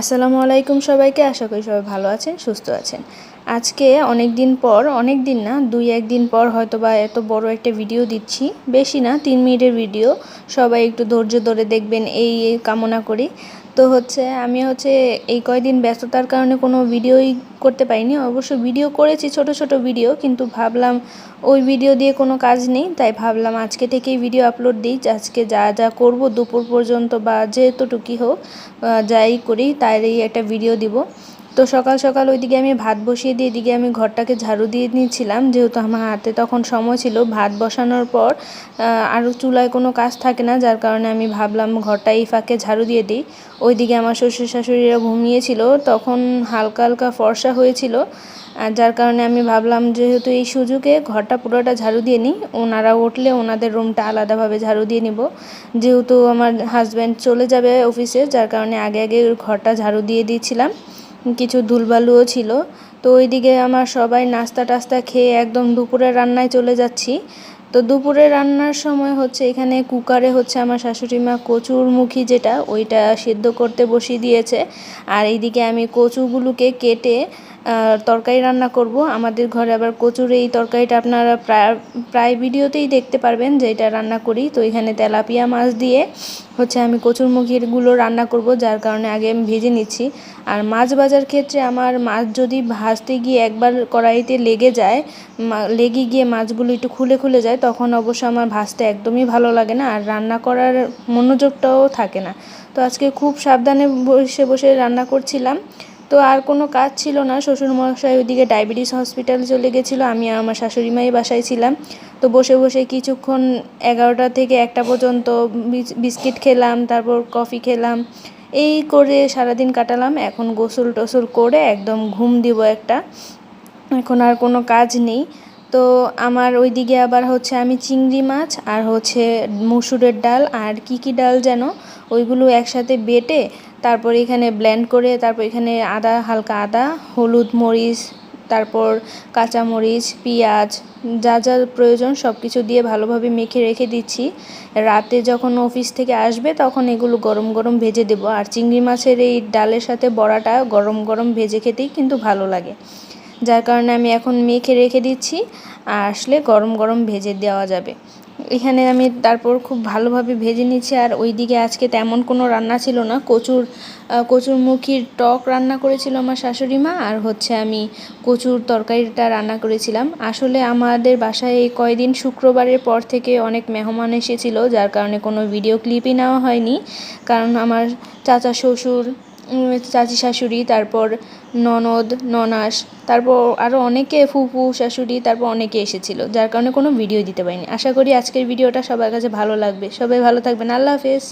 আসসালামু আলাইকুম সবাইকে। আশা করি সবাই ভালো আছেন, সুস্থ আছেন। আজকে অনেক দিন পর, অনেক দিন না, 2-1 দিন পর হয়তো বা এত বড় একটা ভিডিও দিচ্ছি। বেশি না, 3 মিনিটের ভিডিও। সবাই একটু ধৈর্য ধরে দেখবেন এই কামনা করি। তো আমি এই কয়দিন ব্যস্ততার কারণে কোনো ভিডিওই করতে পারিনি। অবশ্য ভিডিও করেছি, ছোট ছোট ভিডিও, কিন্তু ভাবলাম ওই ভিডিও দিয়ে কোনো কাজ নেই, তাই ভাবলাম আজকে থেকেই ভিডিও আপলোড দিই। আজকে যা যা করব দুপুর পর্যন্ত বা যেতটুকুই হোক, যাই করি তারই একটা ভিডিও দিব। তো সকাল সকাল ওইদিকে আমি ভাত বসিয়ে দিয়ে এদিকে আমি ঘরটাকে ঝাড়ু দিয়ে নিচ্ছিলাম, যেহেতু আমার হাতে তখন সময় ছিল। ভাত বসানোর পর আরও চুলায় কোনো কাজ থাকে না, যার কারণে আমি ভাবলাম ঘরটা এই ফাঁকে ঝাড়ু দিয়ে দিই। ওইদিকে আমার শ্বশুর শাশুড়িরা ঘুমিয়েছিল, তখন হালকা হালকা ফর্সা হয়েছিল, আর যার কারণে আমি ভাবলাম যেহেতু এই সুযোগে ঘরটা পুরোটা ঝাড়ু দিয়ে নিই, ওনারা উঠলে ওনাদের রুমটা আলাদাভাবে ঝাড়ু দিয়ে নিব। যেহেতু আমার হাজব্যান্ড চলে যাবে অফিসে, যার কারণে আগে আগে ঘরটা ঝাড়ু দিয়ে দিয়েছিলাম। কিছু ধুলবালুও ছিল। তো ওইদিকে আমার সবাই নাস্তা টাস্তা খেয়ে একদম দুপুরের রান্নায় চলে যাচ্ছি। তো দুপুরে রান্নার সময় এখানে কুকারে আমার শাশুড়ি মা কচুরমুখী যেটা ওইটা সেদ্ধ করতে বসিয়ে দিয়েছে। আর এইদিকে আমি কচুগুলোকে কেটে তরকারি রান্না করব। আমাদের ঘরে আবার কচুর এই তরকারিটা আপনারা প্রায় ভিডিওতেই দেখতে পারবেন যে এটা রান্না করি। তো এখানে তেলাপিয়া মাছ দিয়ে আমি কচুরমুখীগুলো রান্না করব, যার কারণে আগে আমি ভেজে নিচ্ছি। আর মাছ ভাজার ক্ষেত্রে আমার মাছ যদি ভাজতে গিয়ে একবার কড়াইতে লেগে যায়, লেগে গিয়ে মাছগুলো একটু খুলে খুলে যায়, তখন অবশ্য আমার ভাজতে একদমই ভালো লাগে না, আর রান্না করার মনোযোগটাও থাকে না। তো আজকে খুব সাবধানে বসে বসে রান্না করছিলাম। তো আর কোনো কাজ ছিল না। শ্বশুরমশাই ওইদিকে ডায়াবেটিস হসপিটালে চলে গেছিলো, আমি আর আমার শাশুড়ি মাই বাসায় ছিলাম। তো বসে বসে কিছুক্ষণ 11টা থেকে 1টা পর্যন্ত বিস্কিট খেলাম, তারপর কফি খেলাম, এই করে সারাদিন কাটালাম। এখন গোসল টোসল করে একদম ঘুম দিব একটা। এখন আর কোনো কাজ নেই। তো আমার ওইদিকে আবার আমি চিংড়ি মাছ আর মসুরের ডাল আর কি ডাল যেন, ওইগুলো একসাথে বেটে তারপর এখানে ব্লেন্ড করে, তারপর এখানে হালকা আদা, হলুদ, মরিচ, তারপর কাঁচামরিচ, পেঁয়াজ, যা যা প্রয়োজন সব কিছু দিয়ে ভালোভাবে মেখে রেখে দিচ্ছি। রাতে যখন অফিস থেকে আসবে তখন এগুলো গরম গরম ভেজে দেবো। আর চিংড়ি মাছের এই ডালের সাথে বড়াটা গরম গরম ভেজে খেতেই কিন্তু ভালো লাগে, যার কারণে আমি এখন মেখে রেখে দিচ্ছি, আর আসলে গরম গরম ভেজে দেওয়া যাবে। এখানে আমি তারপর খুব ভালোভাবে ভেজে নিচ্ছি। আর ওইদিকে আজকে তেমন কোনো রান্না ছিল না। কচুরমুখীর টক রান্না করেছিল আমার শাশুড়ি মা, আর আমি কচুর তরকারিটা রান্না করেছিলাম। আসলে আমাদের বাসায় এই কয়দিন শুক্রবারের পর থেকে অনেক মেহমান এসেছিল, যার কারণে কোনো ভিডিও ক্লিপই নেওয়া হয়নি। কারণ আমার চাচা শ্বশুর, চাচি শাশুড়ি, তারপর ননদ ননাস, তারপর আরও অনেকে, ফুফু শাশুড়ি, তারপর অনেকে এসেছিল, যার কারণে কোনো ভিডিও দিতে পারিনি। আশা করি আজকের ভিডিওটা সবার কাছে ভালো লাগবে। সবাই ভালো থাকবেন। আল্লাহ হাফেজ।